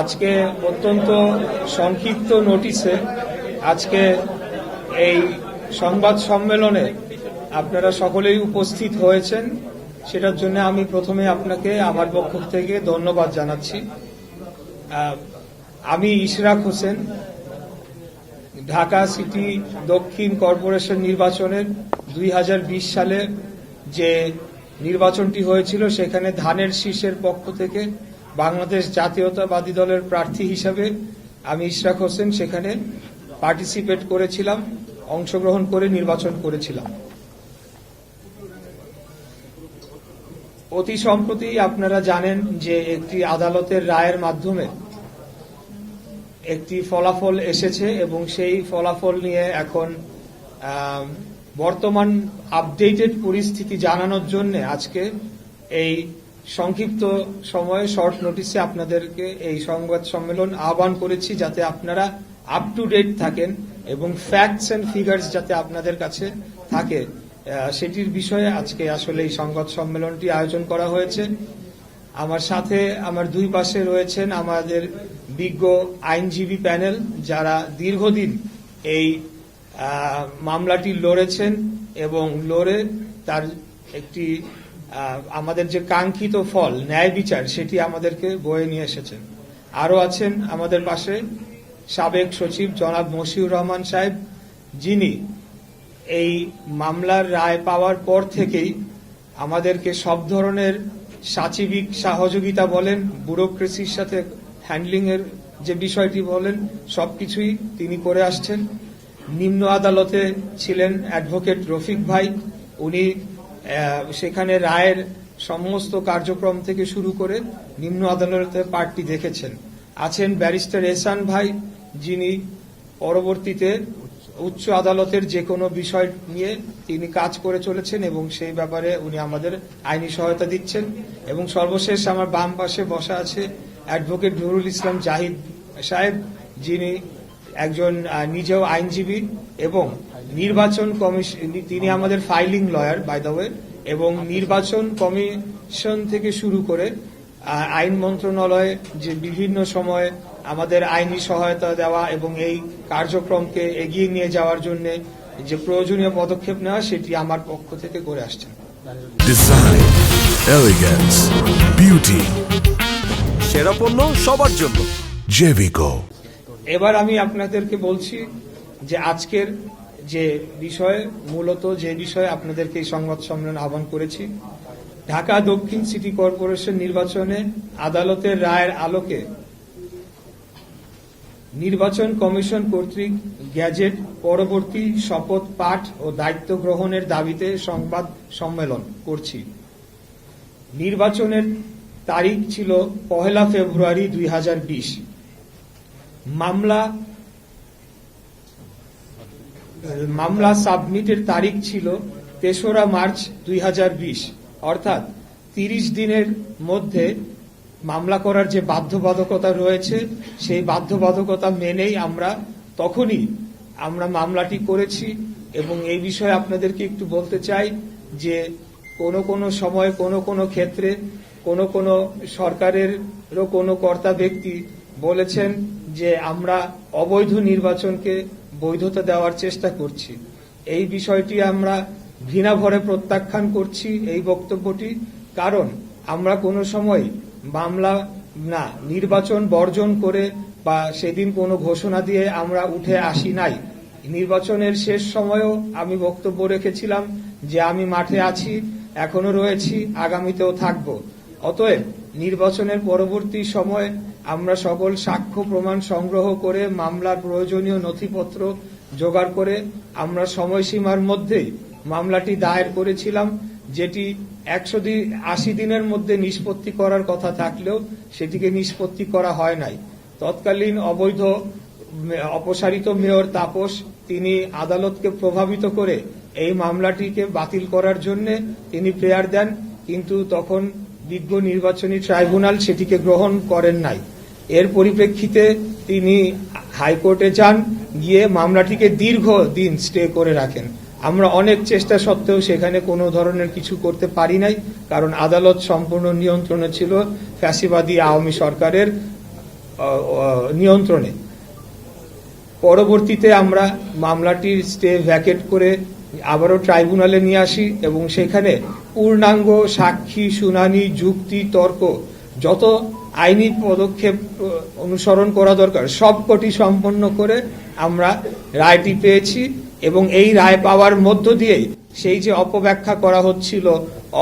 আজকে অত্যন্ত সংক্ষিপ্ত নোটিশে আজকে এই সংবাদ সম্মেলনে আপনারা সকলেই উপস্থিত হয়েছেন, সেটার জন্য আমি প্রথমে আপনাকে আমার পক্ষ থেকে ধন্যবাদ জানাচ্ছি। আমি ইশরাক হোসেন, ঢাকা সিটি দক্ষিণ কর্পোরেশন নির্বাচনের 2020 সালে যে নির্বাচনটি হয়েছিল সেখানে ধানের শীষের পক্ষ থেকে বাংলাদেশ জাতীয়তাবাদী দলের প্রার্থী হিসাবে আমি ইশরাক হোসেন সেখানে পার্টিসিপেট করেছিলাম, অংশগ্রহণ করে নির্বাচন করেছিলাম। অতি সম্প্রতি আপনারা জানেন যে একটি আদালতের রায়ের মাধ্যমে একটি ফলাফল এসেছে এবং সেই ফলাফল নিয়ে এখন বর্তমান আপডেটেড পরিস্থিতি জানানোর জন্য আজকে এই সংক্ষিপ্ত সময়ে শর্ট নোটিসে আপনাদেরকে এই সংবাদ সম্মেলন আহ্বান করেছি, যাতে আপনারা আপ টু ডেট থাকেন এবং ফ্যাক্টস এন্ড ফিগার্স যাতে আপনাদের কাছে থাকে, সেটির বিষয়ে আজকে আসলে এই সংবাদ সম্মেলনটি আয়োজন করা হয়েছে। আমার সাথে আমার দুই পাশে রয়েছেন আমাদের বিজ্ঞ আইনজীবী প্যানেল, যারা দীর্ঘদিন এই মামলাটি লড়েছেন এবং লড়ে তার একটি আমাদের যে কাঙ্ক্ষিত ফল ন্যায় বিচার সেটি আমাদেরকে বয়ে নিয়ে এসেছেন। আরও আছেন আমাদের পাশে সাবেক সচিব জনাব মশিউর রহমান সাহেব, যিনি এই মামলার রায় পাওয়ার পর থেকেই আমাদেরকে সব ধরনের সাচিবিক সহযোগিতা বলেন, ব্যুরোক্রেসির সাথে হ্যান্ডলিং এর যে বিষয়টি বলেন, সবকিছুই তিনি করে আসছেন। নিম্ন আদালতে ছিলেন অ্যাডভোকেট রফিক ভাই, উনি সেখানে রায়ের সমস্ত কার্যক্রম থেকে শুরু করে নিম্ন আদালতে পার্টটি দেখেছেন। আছেন ব্যারিস্টার এহসান ভাই, যিনি পরবর্তীতে উচ্চ আদালতের যে কোনো বিষয় নিয়ে তিনি কাজ করে চলেছেন এবং সেই ব্যাপারে উনি আমাদের আইনি সহায়তা দিচ্ছেন। এবং সর্বশেষ আমার বাম পাশে বসা আছে অ্যাডভোকেট নুরুল ইসলাম জাহিদ সাহেব, যিনি একজন নিজেও আইনজীবী এবং নির্বাচন কমিশন, তিনি আমাদের filing lawyer by the way, এবং নির্বাচন কমিশন থেকে শুরু করে আইন মন্ত্রণালয়ে যে বিভিন্ন সময়ে আমাদের আইনি সহায়তা দেওয়া এবং এই কার্যক্রমকে এগিয়ে নিয়ে যাওয়ার জন্য যে প্রয়োজনীয় পদক্ষেপ নেওয়া সেটি আমার পক্ষ থেকে করে আসছেন। ডিজাইন, এলিগেন্স, বিউটি, সেরা পণ্য সবার জন্য জেভিকো। এবার আমি আপনাদেরকে বলছি যে আজকের যে বিষয়, মূলত যে বিষয়ে আপনাদেরকে এই সংবাদ সম্মেলন আহ্বান করেছি, ঢাকা দক্ষিণ সিটি কর্পোরেশন নির্বাচনে আদালতের রায়ের আলোকে নির্বাচন কমিশন কর্তৃক গ্যাজেট পরবর্তী শপথ পাঠ ও দায়িত্ব গ্রহণের দাবিতে সংবাদ সম্মেলন করছি। নির্বাচনের তারিখ ছিল 1 ফেব্রুয়ারি 2020। মামলা সাবমিটের তারিখ ছিল 3রা মার্চ 2020, অর্থাৎ 30 দিনের মধ্যে মামলা করার যে বাধ্যবাধকতা রয়েছে সেই বাধ্যবাধকতা মেনেই তখনই আমরা মামলাটি করেছি। এবং এই বিষয়ে আপনাদেরকে একটু বলতে চাই যে কোনো সময় কোনো ক্ষেত্রে কোনো সরকারেরও কোনো কর্তা ব্যক্তি বলেছেন যে আমরা অবৈধ নির্বাচনকে বৈধতা দেওয়ার চেষ্টা করছি। এই বিষয়টি আমরা ঘৃণাভরে প্রত্যাখ্যান করছি এই বক্তব্যটি, কারণ আমরা কোনো সময় মামলা না নির্বাচন বর্জন করে বা সেদিন কোনো ঘোষণা দিয়ে আমরা উঠে আসি নাই। নির্বাচনের শেষ সময়েও আমি বক্তব্য রেখেছিলাম যে আমি মাঠে আছি, এখনো রয়েছি, আগামীতেও থাকব। অতএব নির্বাচনের পরবর্তী সময়ে আমরা সকল সাক্ষ্য প্রমাণ সংগ্রহ করে মামলার প্রয়োজনীয় নথিপত্র জোগাড় করে আমরা সময়সীমার মধ্যেই মামলাটি দায়ের করেছিলাম, যেটি 180 দিনের মধ্যে নিষ্পত্তি করার কথা থাকলেও সেটিকে নিষ্পত্তি করা হয় নাই। তৎকালীন অবৈধ অপসারিত মেয়র তাপস তিনি আদালতকে প্রভাবিত করে এই মামলাটিকে বাতিল করার জন্য তিনি প্রেয়ার দেন, কিন্তু তখন বিজ্ঞ নির্বাচনী ট্রাইব্যুনাল সেটিকে গ্রহণ করেন নাই। এর পরিপ্রেক্ষিতে তিনি হাইকোর্টে যান, গিয়ে মামলাটিকে দীর্ঘদিন স্টে করে রাখেন। আমরা অনেক চেষ্টা সত্ত্বেও সেখানে কোনো ধরনের কিছু করতে পারি নাই, কারণ আদালত সম্পূর্ণ নিয়ন্ত্রণে ছিল ফ্যাসিবাদী আওয়ামী সরকারের নিয়ন্ত্রণে। পরবর্তীতে আমরা মামলাটির স্টে ভ্যাকেট করে আবারও ট্রাইব্যুনালে নিয়ে আসি এবং সেখানে পূর্ণাঙ্গ সাক্ষী শুনানি, যুক্তি, তর্ক, যত আইনি পদক্ষেপ অনুসরণ করা দরকার সবকটি সম্পন্ন করে আমরা রায়টি পেয়েছি। এবং এই রায় পাওয়ার মধ্য দিয়েই সেই যে অপব্যাখ্যা করা হচ্ছিল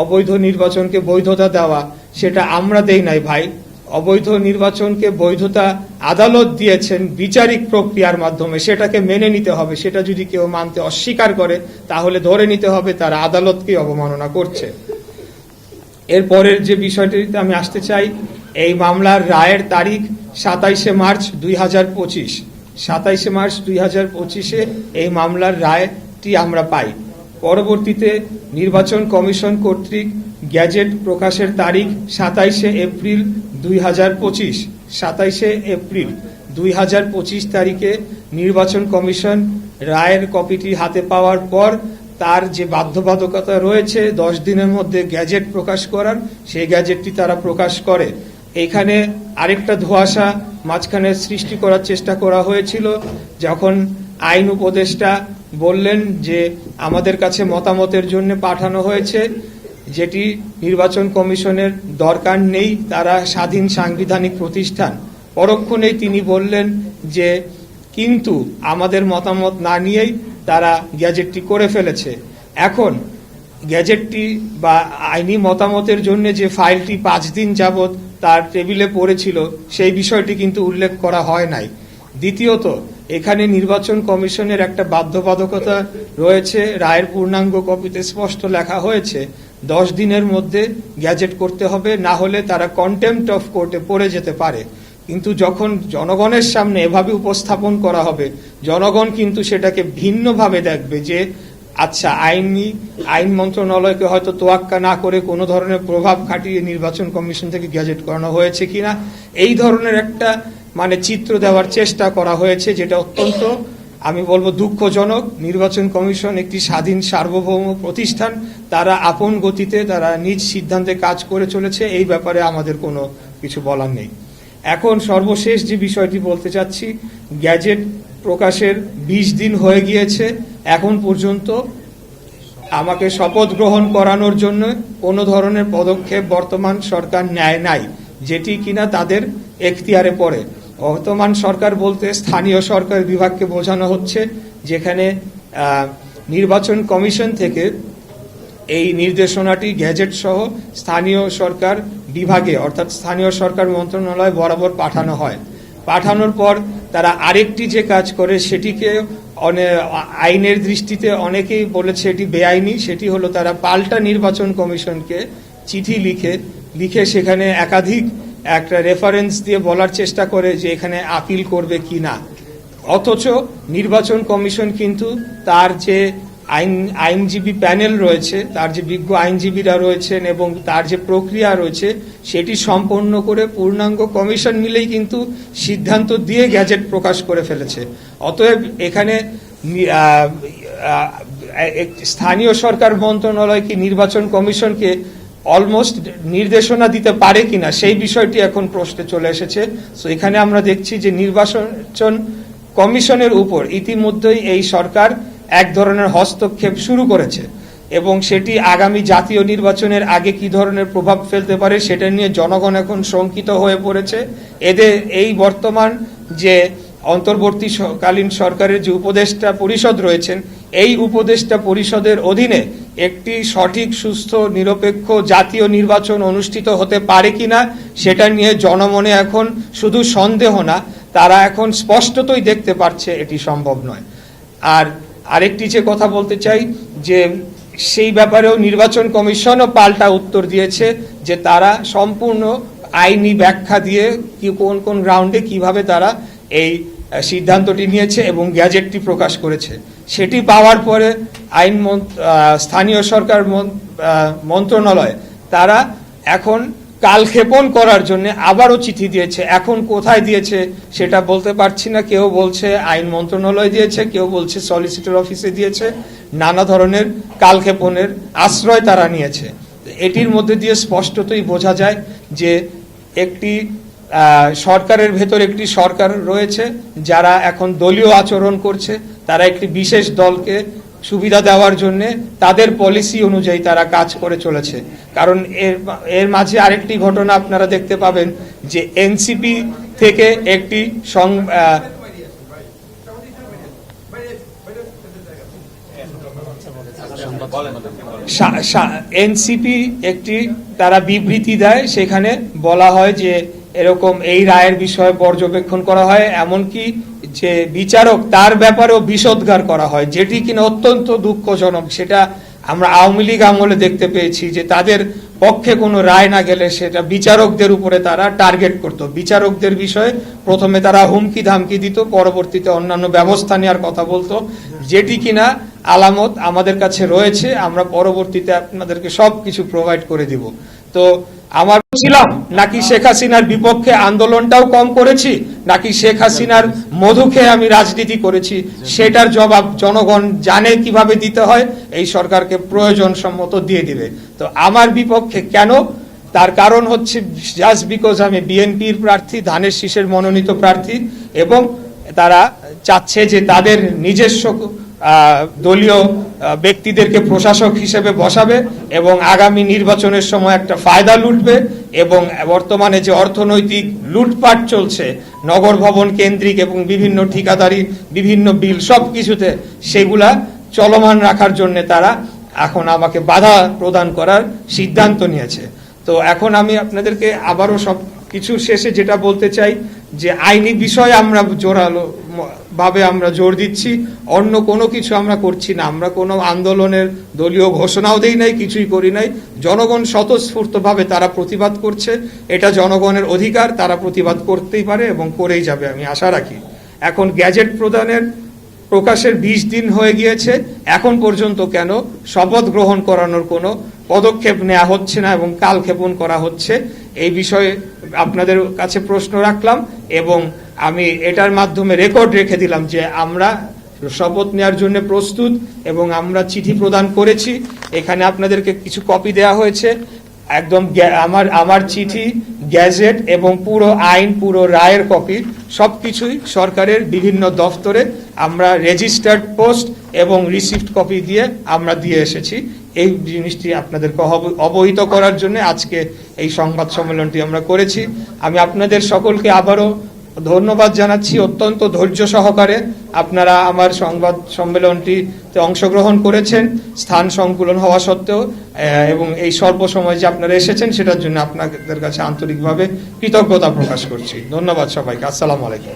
অবৈধ নির্বাচনকে বৈধতা দেওয়া, সেটা আমরা দেই নাই ভাই। অবৈধ নির্বাচনকে বৈধতা আদালত দিয়েছেন বিচারিক প্রক্রিয়ার মাধ্যমে, সেটাকে মেনে নিতে হবে। সেটা যদি কেউ মানতে অস্বীকার করে তাহলে ধরে নিতে হবে তারা আদালতকে অবমাননা করছে। এরপরের যে বিষয়টিতে আমি আসতে চাই, এই মামলার রায়ের তারিখ 27শে মার্চ 2025। 27শে মার্চ 2025-এ এই মামলার রায়টি আমরা পাই। পরবর্তীতে নির্বাচন কমিশন কর্তৃক গ্যাজেট প্রকাশের তারিখ 27শে এপ্রিল 2025। 27শে এপ্রিল 2025 তারিখে নির্বাচন কমিশন রায়ের কপিটি হাতে পাওয়ার পর তার যে বাধ্যবাধকতা রয়েছে 10 দিনের মধ্যে গ্যাজেট প্রকাশ করার, সেই গ্যাজেটটি তারা প্রকাশ করে। এখানে আরেকটা ধোঁয়াশা মাঝখানে সৃষ্টি করার চেষ্টা করা হয়েছিল, যখন আইন উপদেষ্টা বললেন যে আমাদের কাছে মতামতের জন্য পাঠানো হয়েছে, যেটি নির্বাচন কমিশনের দরকার নেই, তারা স্বাধীন সাংবিধানিক প্রতিষ্ঠান। পরক্ষণেই তিনি বললেন যে কিন্তু আমাদের মতামত না নিয়েই তারা গ্যাজেটটি করে ফেলেছে। এখন গ্যাজেটটি বা আইনি মতামতের জন্য যে ফাইলটি 5 দিন যাবৎ তার টেবিলে পড়েছিল, সেই বিষয়টি কিন্তু উল্লেখ করা হয় নাই। দ্বিতীয়ত, এখানে নির্বাচন কমিশনের একটা বাধ্যবাধকতা রয়েছে, রায়ের পূর্ণাঙ্গ কপিতে স্পষ্ট লেখা হয়েছে 10 দিনের মধ্যে গ্যাজেট করতে হবে, না হলে তারা কন্টেম্পট অফ কোর্টে পড়ে যেতে পারে। কিন্তু যখন জনগণের সামনে এভাবে উপস্থাপন করা হবে, জনগণ কিন্তু সেটাকে ভিন্নভাবে দেখবে যে আচ্ছা আইন মন্ত্রণালয়কে হয়তো তোয়াক্কা না করে কোনো ধরনের প্রভাব খাটিয়ে নির্বাচন কমিশন থেকে গ্যাজেট করানো হয়েছে কিনা, এই ধরনের একটা চিত্র দেওয়ার চেষ্টা করা হয়েছে, যেটা অত্যন্ত আমি বলবো দুঃখজনক। নির্বাচন কমিশন একটি স্বাধীন সার্বভৌম প্রতিষ্ঠান, তারা আপন গতিতে তারা নিজ সিদ্ধান্তে কাজ করে চলেছে, এই ব্যাপারে আমাদের কোনো কিছু বলার নেই। এখন সর্বশেষ যে বিষয়টি বলতে চাচ্ছি, গ্যাজেট প্রকাশের 20 দিন হয়ে গিয়েছে, এখন পর্যন্ত আমাকে শপথ গ্রহণ করানোর জন্য কোনো ধরনের পদক্ষেপ বর্তমান সরকার নেয় নাই, যেটি কিনা তাদের এখতিয়ারে পড়ে। বর্তমান সরকার বলতে স্থানীয় সরকার বিভাগকে বোঝানো হচ্ছে, যেখানে নির্বাচন কমিশন থেকে এই নির্দেশনাটি গ্যাজেট সহ স্থানীয় সরকার বিভাগে অর্থাৎ স্থানীয় সরকার মন্ত্রণালয় বরাবর পাঠানো হয়। পাঠানোর পর তারা আরেকটি যে কাজ করে, সেটিকে আইনের দৃষ্টিতে অনেকেই বলেছে এটি বেআইনি, সেটি হলো তারা পাল্টা নির্বাচন কমিশনকে চিঠি লিখে সেখানে একাধিক একটা রেফারেন্স দিয়ে বলার চেষ্টা করে যে এখানে আপিল করবে কি না। অথচ নির্বাচন কমিশন কিন্তু তার যে আইনজীবী প্যানেল রয়েছে, তার যে বিজ্ঞ আইনজীবীরা রয়েছেন এবং তার যে প্রক্রিয়া রয়েছে, সেটি সম্পন্ন করে পূর্ণাঙ্গ কমিশন মিলেই কিন্তু সিদ্ধান্ত দিয়ে গ্যাজেট প্রকাশ করে ফেলেছে। অতএব এখানে স্থানীয় সরকার মন্ত্রণালয় কি নির্বাচন কমিশনকে অলমোস্ট নির্দেশনা দিতে পারে কিনা, সেই বিষয়টি এখন প্রশ্নে চলে এসেছে। সো এখানে আমরা দেখছি যে নির্বাচন কমিশনের উপর ইতিমধ্যেই এই সরকার এক ধরনের হস্তক্ষেপ শুরু করেছে এবং সেটি আগামী জাতীয় নির্বাচনের আগে কি ধরনের প্রভাব ফেলতে পারে সেটা নিয়ে জনগণ এখন শঙ্কিত হয়ে পড়েছে। এই বর্তমান যে অন্তর্বর্তীকালীন সরকারের যে উপদেষ্টা পরিষদ রয়েছেন, এই উপদেষ্টা পরিষদের অধীনে একটি সঠিক, সুস্থ, নিরপেক্ষ জাতীয় নির্বাচন অনুষ্ঠিত হতে পারে কিনা সেটা নিয়ে জনমনে এখন শুধু সন্দেহ না, তারা এখন স্পষ্টতই দেখতে পারছে এটি সম্ভব নয়। আর আরেকটি যে কথা বলতে চাই, যে সেই ব্যাপারেও নির্বাচন কমিশনও পাল্টা উত্তর দিয়েছে যে তারা সম্পূর্ণ আইনি ব্যাখ্যা দিয়ে কোন কোন গ্রাউন্ডে কিভাবে তারা এই সিদ্ধান্তটি নিয়েছে এবং গ্যাজেটটি প্রকাশ করেছে। সেটি পাওয়ার পরে স্থানীয় সরকার মন্ত্রণালয় তারা এখন কালক্ষেপণ করার জন্য আবারও চিঠি দিয়েছে। এখন কোথায় দিয়েছে সেটা বলতে পারছি না, কেউ বলছে আইন মন্ত্রণালয় দিয়েছে, কেউ বলছে সলিসিটর অফিসে দিয়েছে, নানা ধরনের কালক্ষেপণের আশ্রয় তারা নিয়েছে। এটির মধ্যে দিয়ে স্পষ্টতই বোঝা যায় যে একটি সরকারের ভেতর একটি সরকার রয়েছে যারা এখন দলীয় আচরণ করছে, তারা একটি বিশেষ দলকে সুবিধা দেওয়ার জন্য তাদের পলিসি অনুযায়ী তারা কাজ করে চলেছে। কারণ এর মাঝে আরেকটি ঘটনা আপনারা দেখতে পাবেন যে এনসিপি থেকে একটি এনসিপি একটি তারা বিবৃতি দেয়, সেখানে বলা হয় যে এরকম এই রায়ের বিষয়ে পর্যবেক্ষণ করা হয়, এমনকি যে বিচারক তার ব্যাপারেও বিষোদ্গার করা হয়, যেটি কিনা অত্যন্ত দুঃখজনক। সেটা আমরা আওয়ামী লীগ আমলে দেখতে পেয়েছি যে তাদের পক্ষে কোনো রায় না গেলে সেটা বিচারকদের উপরে তারা টার্গেট করত। বিচারকদের বিষয়ে প্রথমে তারা হুমকি ধামকি দিত, পরবর্তীতে অন্যান্য ব্যবস্থা নেওয়ার কথা বলতো, যেটি কিনা আলামত আমাদের কাছে রয়েছে। আমরা পরবর্তীতে আপনাদেরকে সবকিছু প্রোভাইড করে দিব। তো আমার ছিলাম নাকি শেখ হাসিনার বিপক্ষে আন্দোলনটাও কম করেছি, নাকি শেখ হাসিনার মধু খেয়ে আমি রাজনীতি করেছি, সেটার জবাব জনগণ জানে কিভাবে দিতে হয়, এই সরকারকে প্রয়োজন সম্মত দিয়ে দিবে। তো আমার বিপক্ষে কেন, তার কারণ হচ্ছে জাস্ট বিকজ আমি বিএনপির প্রার্থী, ধানের শীষের মনোনীত প্রার্থী, এবং তারা চাচ্ছে যে তাদের নিজস্ব দলীয় ব্যক্তিদেরকে প্রশাসক হিসেবে বসাবে এবং আগামী নির্বাচনের সময় একটা ফায়দা লুটবে। এবং বর্তমানে যে অর্থনৈতিক লুটপাট চলছে নগর ভবন কেন্দ্রিক এবং বিভিন্ন ঠিকাদারি, বিভিন্ন বিল, সবকিছুতে সেগুলা চলমান রাখার জন্য তারা এখন আমাকে বাধা প্রদান করার সিদ্ধান্ত নিয়েছে। তো এখন আমি আপনাদেরকে আবারও সব কিছুর শেষে যেটা বলতে চাই যে আইনি বিষয়ে আমরা জোরালো ভাবে আমরা জোর দিচ্ছি, অন্য কোনো কিছু আমরা করছি না। আমরা কোনো আন্দোলনের দলীয় ঘোষণাও দেই নাই, কিছুই করি নাই। জনগণ স্বতঃস্ফূর্তভাবে তারা প্রতিবাদ করছে, এটা জনগণের অধিকার, তারা প্রতিবাদ করতেই পারে এবং করেই যাবে, আমি আশা রাখি। এখন গ্যাজেট প্রকাশের 20 দিন হয়ে গিয়েছে, এখন পর্যন্ত কেন শপথ গ্রহণ করানোর কোনো পদক্ষেপ নেওয়া হচ্ছে না এবং কালক্ষেপণ করা হচ্ছে, এই বিষয়ে আপনাদের কাছে প্রশ্ন রাখলাম এবং আমি এটার মাধ্যমে রেকর্ড রেখে দিলাম যে আমরা শপথ নেওয়ার জন্য প্রস্তুত এবং আমরা চিঠি প্রদান করেছি। এখানে আপনাদেরকে কিছু কপি দেওয়া হয়েছে, একদম আমার চিঠি, গ্যাজেট এবং পুরো আইন, পুরো রায়ের কপি, সবকিছুই সরকারের বিভিন্ন দফতরে আমরা রেজিস্টার্ড পোস্ট এবং রিসিপ্ট কপি দিয়ে আমরা দিয়ে এসেছি। এই জিনিসটি আপনাদেরকে অবহিত করার জন্য আজকে এই সংবাদ সম্মেলনটি আমরা করেছি। আমি আপনাদের সকলকে আবারও ধন্যবাদ জানাচ্ছি, অত্যন্ত ধৈর্য সহকারে আপনারা আমার সংবাদ সম্মেলনটিতে অংশগ্রহণ করেছেন স্থান সংকুলন হওয়া সত্ত্বেও, এবং এই স্বল্প সময় যে আপনারা এসেছেন সেটার জন্য আপনাদের কাছে আন্তরিকভাবে কৃতজ্ঞতা প্রকাশ করছি। ধন্যবাদ সবাইকে। আসসালামু আলাইকুম।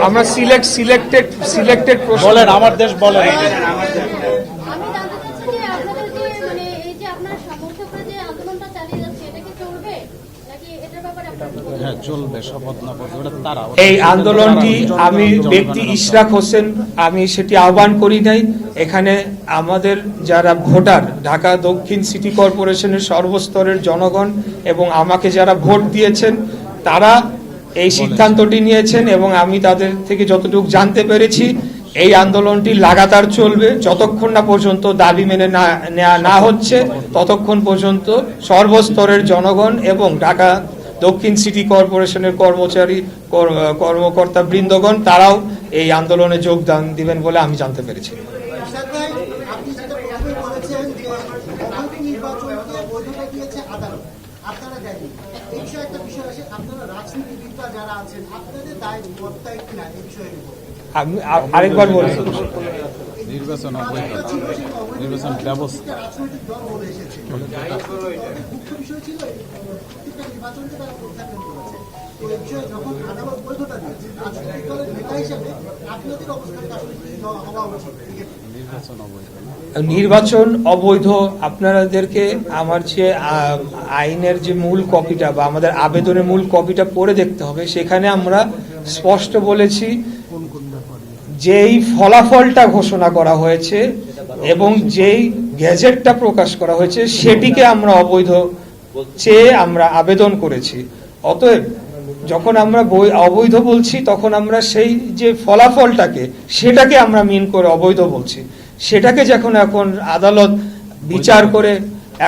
আমরা সিলেক্টেড বলেন, আমার দেশ বলেন। আমি জানতে চাচ্ছি যে আপনাদের যে মানে এই যে আপনার সমর্থকরা যে আন্দোলনটা চালিয়ে যাচ্ছে, এটা কি চলবে নাকি এটার ব্যাপারে আপনারা হ্যাঁ, চলবে, শপথ না পড়বে, ওটা তারা। এই আন্দোলনটি আমি ব্যক্তি ইশরাক হোসেন আমি সেটি আহ্বান করি নাই। এখানে আমাদের যারা ভোটার, ঢাকা দক্ষিণ সিটি কর্পোরেশনের সর্বস্তরের জনগণ এবং আমাকে যারা ভোট দিয়েছেন তারা এই সিদ্ধান্তটি নিয়েছেন এবং আমি তাদের থেকে যতটুকু জানতে পেরেছি এই আন্দোলনটি লাগাতার চলবে যতক্ষণ না পর্যন্ত দাবি মেনে নেওয়া না হচ্ছে, ততক্ষণ পর্যন্ত সর্বস্তরের জনগণ এবং ঢাকা দক্ষিণ সিটি কর্পোরেশনের কর্মচারী কর্মকর্তা বৃন্দগণ তারাও এই আন্দোলনে যোগদান দিবেন বলে আমি জানতে পেরেছি। আমি আরেকবার বলি, নির্বাচন অবৈধ, নির্বাচন ব্যবস্থা নির্বাচন অবৈধ। আপনাদেরকে আমার যে আইনের যে মূল কপিটা বা আমাদের আবেদনের মূল কপিটা পড়ে দেখতে হবে। সেখানে আমরা স্পষ্ট বলেছি যেই ফলাফলটা ঘোষণা করা হয়েছে এবং যেই গ্যাজেটটা প্রকাশ করা হয়েছে সেটিকে আমরা অবৈধ চেয়ে আমরা আবেদন করেছি। অতএব যখন আমরা অবৈধ বলছি তখন আমরা সেই যে ফলাফলটাকে সেটাকে আমরা মিন করে অবৈধ বলছি, সেটাকে যখন এখন আদালত বিচার করে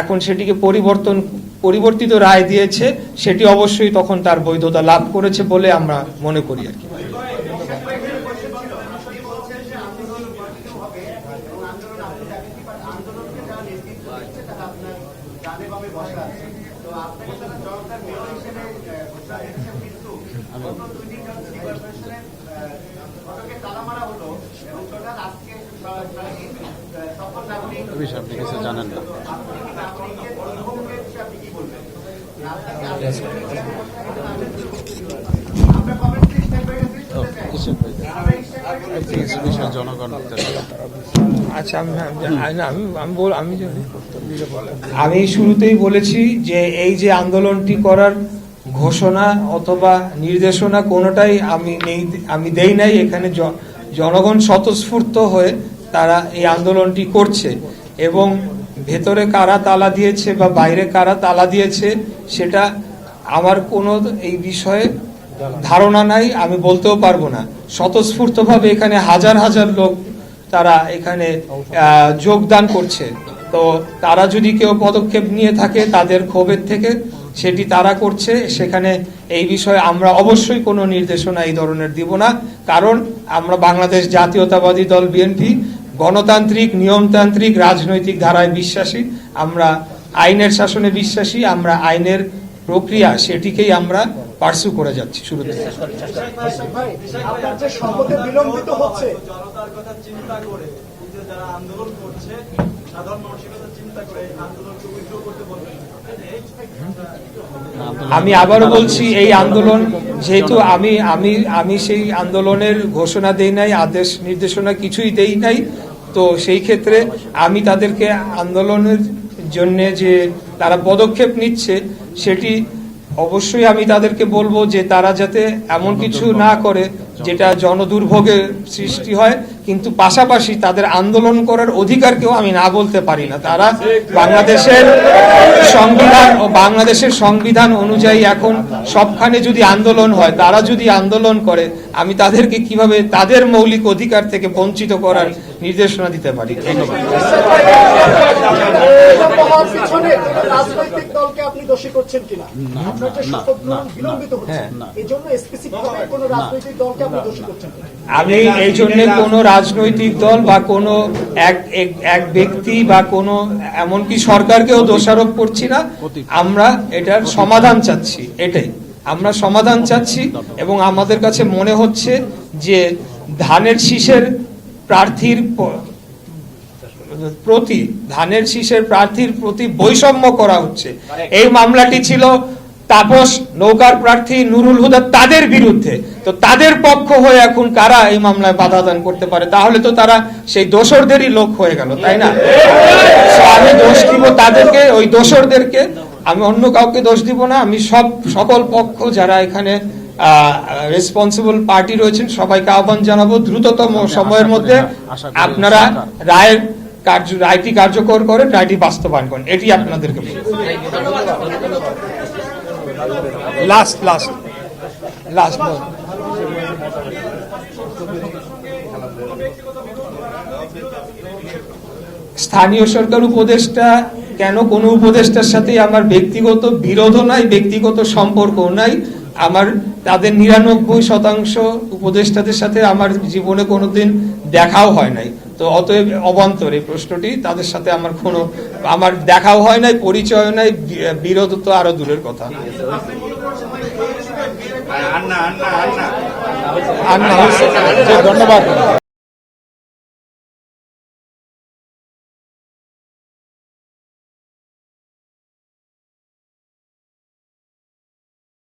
এখন সেটিকে পরিবর্তিত রায় দিয়েছে, সেটি অবশ্যই তখন তার বৈধতা লাভ করেছে বলে আমরা মনে করি আর কি। বিষয় আপনি কিছু জানেন না। কিছু বিষয় জনগণ আচ্ছা, আমি শুরুতেই বলেছি যে এই যে আন্দোলনটি করার ঘোষণা অথবা নির্দেশনা কোনোটাই আমি দেই নাই। এখানে জনগণ স্বতঃস্ফূর্ত হয়ে তারা এই আন্দোলনটি করছে এবং ভেতরে কারা তালা দিয়েছে বা বাইরে কারা তালা দিয়েছে সেটা আমার কোনো এই বিষয়ে ধারণা নাই, আমি বলতেও পারবো না। স্বতঃস্ফূর্তভাবে এখানে হাজার হাজার লোক তারা এখানে যোগদান করছে, তো তারা যদি কেউ পদক্ষেপ নিয়ে থাকে তাদের ক্ষোভের থেকে সেটি তারা করছে, সেখানে এই বিষয়ে আমরা অবশ্যই কোনো নির্দেশনা এই ধরনের দিব না। কারণ আমরা বাংলাদেশ জাতীয়তাবাদী দল বিএনপি গণতান্ত্রিক নিয়মতান্ত্রিক রাজনৈতিক ধারায় বিশ্বাসী, আমরা আইনের শাসনে বিশ্বাসী, আমরা আইনের প্রক্রিয়া সেটিকেই আমরা পার্সু করে যাচ্ছি শুরু থেকে। আপনার যে সম্মতি বিলম্বিত হচ্ছে, জনতার কথা চিন্তা করে যারা আন্দোলন করছে, সাধারণ মানুষের কথা চিন্তা করে আন্দোলনকে উইথড্র করতে বলবেন। আমি আবারও বলছি, এই আন্দোলন যেহেতু আমি সেই আন্দোলনের ঘোষণা দেই নাই, আদেশ নির্দেশনা কিছুই দেই নাই, তো সেই ক্ষেত্রে আমি তাদেরকে আন্দোলনের জন্য যে তারা পদক্ষেপ নিচ্ছে সেটি অবশ্যই আমি তাদেরকে বলবো যে তারা যাতে এমন কিছু না করে যেটা জনদুর্ভোগের সৃষ্টি হয়, কিন্তু পাশাপাশি তাদের আন্দোলন করার অধিকারকেও আমি না বলতে পারি না। তারা বাংলাদেশের সংবিধান অনুযায়ী এখন সবখানে যদি আন্দোলন হয়, তারা যদি আন্দোলন করে, আমি তাদেরকে কিভাবে তাদের মৌলিক অধিকার থেকে বঞ্চিত করার নির্দেশনা দিতে পারি? রাজনৈতিক দলকে আপনি দোষী করছেন কিনা? আপনার যে শপথ গ্রহণ বিলম্বিত হচ্ছে, এজন্য স্পেসিফিকভাবে কোন রাজনৈতিক দলকে আপনি দোষী করছেন কিনা? আমি এই জন্য কোন রাজনৈতিক দল বা কোন এক ব্যক্তি বা কোন এমনকি সরকারকেও দোষারোপ করছি না। আমরা এটার সমাধান চাচ্ছি, এটাই আমরা সমাধান চাচ্ছি। এবং আমাদের কাছে মনে হচ্ছে যে ধানের শীষের প্রার্থীর প্রতি বৈষম্য করা হচ্ছে। এই মামলাটি ছিল তাপস নৌকার প্রার্থী নুরুল হুদা তাদের বিরুদ্ধে, তো তাদের পক্ষ হয়ে এখন কারা এই মামলায় বাধা দান করতে পারে? তাহলে তো তারা সেই দোসরদেরই লোক হয়ে গেল, তাই না? আমি দোষ দিব তাদেরকে, ওই দোসরদেরকে, আমি অন্য কাউকে দোষ দিব না। আমি সকল পক্ষ যারা এখানে রেসপন্সিবল পার্টি রয়েছেন সবাইকে আহ্বান জানাবো দ্রুততম সময়ের মধ্যে আপনারা রায়টি কার্যকর করেন, রায়টি বাস্তবায়ন করেন, এটি আপনাদেরকে লাস্ট স্থানীয় সরকার উপদেষ্টা কেন? কোন উপদেষ্টার সাথে আমার ব্যক্তিগত বিরোধও নাই, ব্যক্তিগত সম্পর্ক নাই। আমার তাদের 99% উপদেষ্টাদের সাথে আমার জীবনে কোনোদিন দেখাও হয় নাই, তো অতএব অবান্তর এই প্রশ্নটি। তাদের সাথে আমার দেখাও হয় নাই, পরিচয় নাই, বিরোধ তো আরো দূরের কথা। ধন্যবাদ।